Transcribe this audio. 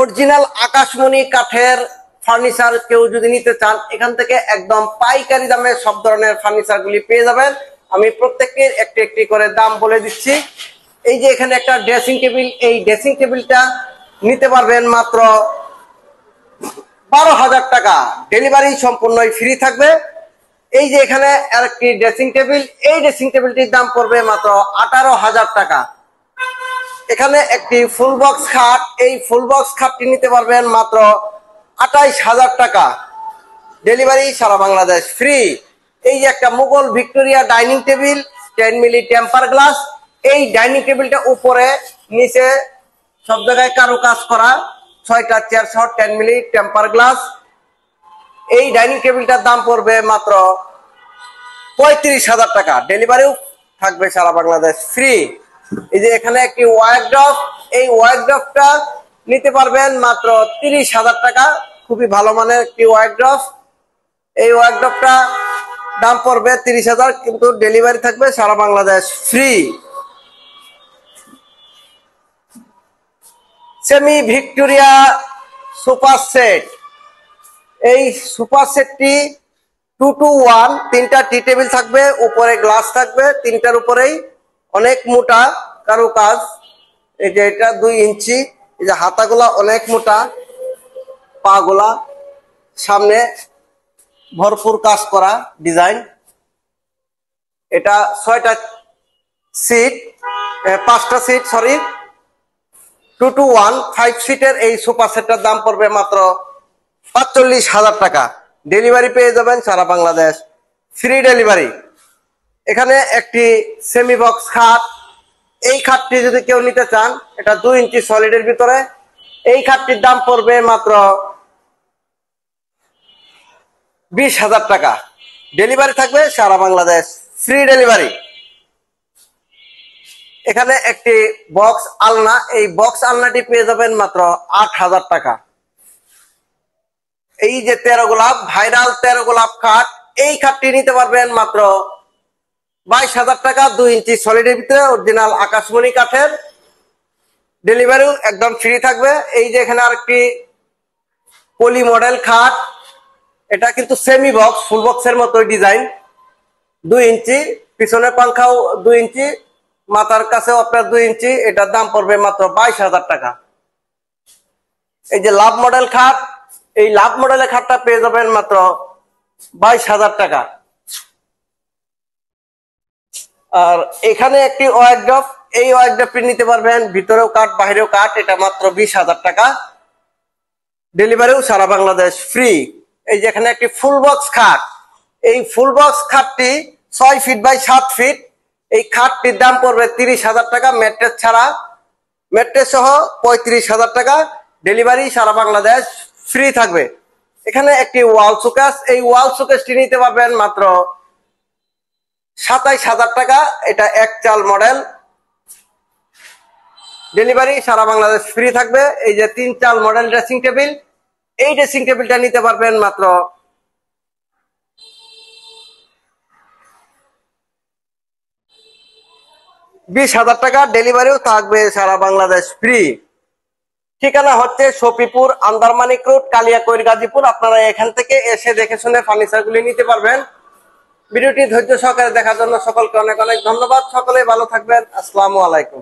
Original আকাশমণি কাঠের furniture কেউ যদি নিতে চান এখান থেকে একদম পাইকারি দামে সব ধরনের ফার্নিচার গুলি পেয়ে যাবেন। আমি প্রত্যেকের একটি একটি করে দাম বলে দিচ্ছি। এই যে এখানে একটা ড্রেসিং টেবিল, এই ড্রেসিং টেবিলটা নিতে পারবেন মাত্র 12,000 টাকা, ডেলিভারি সম্পূর্ণই ফ্রি থাকবে। এই যে এখানে আরেকটি ড্রেসিং টেবিল, এই ড্রেসিং টেবিলটির দাম পড়বে মাত্র 18,000 টাকা। এখানে একটি ফুল বক্স খাট, এই ফুল বক্স খাটটি নিতে পারবেন মাত্র 28,000 টাকা, ডেলিভারি সারা বাংলাদেশ ফ্রি। এই যে একটা Mughal Victoria dining table 10 milli temper glass, এই ডাইনিং টেবিলটা উপরে নিচে সব জায়গায় কারুকাজ করা, 6টা চেয়ার সহ 10 মিলি টেম্পার গ্লাস। এই ডাইনিং টেবিলটার দাম পড়বে মাত্র 35,000 টাকা, ডেলিভারিও থাকবে সারা বাংলাদেশ ফ্রি। এই যে এখানে একটি ওয়ার্কড্রপ, এই ওয়ার্কড্রপটা নিতে পারবেন মাত্র 30,000 টাকা, খুবই ভালো মানের একটি ওয়ার্কড্রপ। এই ওয়ার্কড্রপটা দাম পড়বে 30,000, কিন্তু ডেলিভারি থাকবে সারা Bangladesh free. Semi Victoria super set, এই সুপার সেটটি 2-to-1, 3টা টি টেবিল থাকবে, উপরে গ্লাস থাকবে, 3টার উপরেই অনেক মোটা কারুকাজ। এই যে এটা 2 ইঞ্চি, এই যে হাতাগুলা অনেক মোটা, পা গুলা সামনে ভরপুর কাজ করা ডিজাইন। এটা 5টা সিট, 2-to-1 5 সিটের এই সোফা সেটটার দাম পড়বে মাত্র 45,000 টাকা, ডেলিভারি পেয়ে যাবেন সারা বাংলাদেশ ফ্রি ডেলিভারি। এখানে একটি সেমি বক্স খাট, এই খাটটি যদি কেউ নিতে চান, এটা 2 ইঞ্চি সলিডের ভিতরে, এই খাটটির দাম পড়বে মাত্র 20,000 টাকা, ডেলিভারি থাকবে সারা বাংলাদেশ ফ্রি ডেলিভারি। এখানে একটি বক্স আলনা, এই বক্স আলনাটি পেয়ে যাবেন মাত্র 8,000 টাকা। এই যে 13 গোলাপ ভাইরাল 13 গোলাপ খাট, এই খাটটি নিতে পারবেন মাত্র 22,000 টাকা, 2 ইঞ্চি সলিডের ভিতরে, অরিজিনাল আকাশমণি কাঠের, ডেলিভারিও একদম ফ্রি থাকবে। এই যে এখানে আরেকটি পলি মডেল খাট, এটা কিন্তু সেমি বক্স, ফুল বক্সের মতোই ডিজাইন, 2 ইঞ্চি, পিছনে পাংখাও 2 ইঞ্চি, মাথার কাছেও আপনার 2 ইঞ্চি, এটার দাম পড়বে মাত্র 22,000 টাকা। এই যে লাভ মডেল খাট, এই লাভ মডেলের খাটটা পেয়ে যাবেন মাত্র 22,000 টাকা। আর এখানে একটি ওয়ার্কড্রপ, এই ওয়ার্কড্রপটি নিতে পারবেন ভিতরেও কাঠ বাইরেও কাঠ, এটা মাত্র 20,000 টাকা, ডেলিভারিও সারা বাংলাদেশ ফ্রি। এই যে এখানে একটি ফুল বক্স খাট, এই ফুল বক্স খাটটি 6 ফিট বাই 7 ফিট, এই খাটটির দাম পড়বে 30,000 টাকা, ম্যাট্রেস ছাড়া, ম্যাট্রেস সহ 35,000 টাকা, ডেলিভারি সারা বাংলাদেশ ফ্রি থাকবে। এখানে একটি ওয়াল শোকেস, এই ওয়াল শোকেসটি নিতে পারবেন মাত্র 27,000 টাকা, এটা 1 চাল মডেল, ডেলিভারি সারা বাংলাদেশ ফ্রি থাকবে। এই যে 3 চাল মডেল ড্রেসিং টেবিল, এই ড্রেসিং টেবিলটা নিতে পারবেন মাত্র 20,000 টাকা, ডেলিভারিও থাকবে সারা বাংলাদেশ ফ্রি। ঠিকানা হচ্ছে শফিপুর, আন্দারমানিক রোড, কালিয়াকৈর, গাজীপুর। আপনারা এখান থেকে এসে দেখে শুনে ফার্নিচার গুলি নিতে পারবেন। ভিডিওটি ধৈর্য সহকারে দেখার জন্য সকলকে অনেক অনেক ধন্যবাদ। সকলে ভালো থাকবেন। আসসালামু আলাইকুম।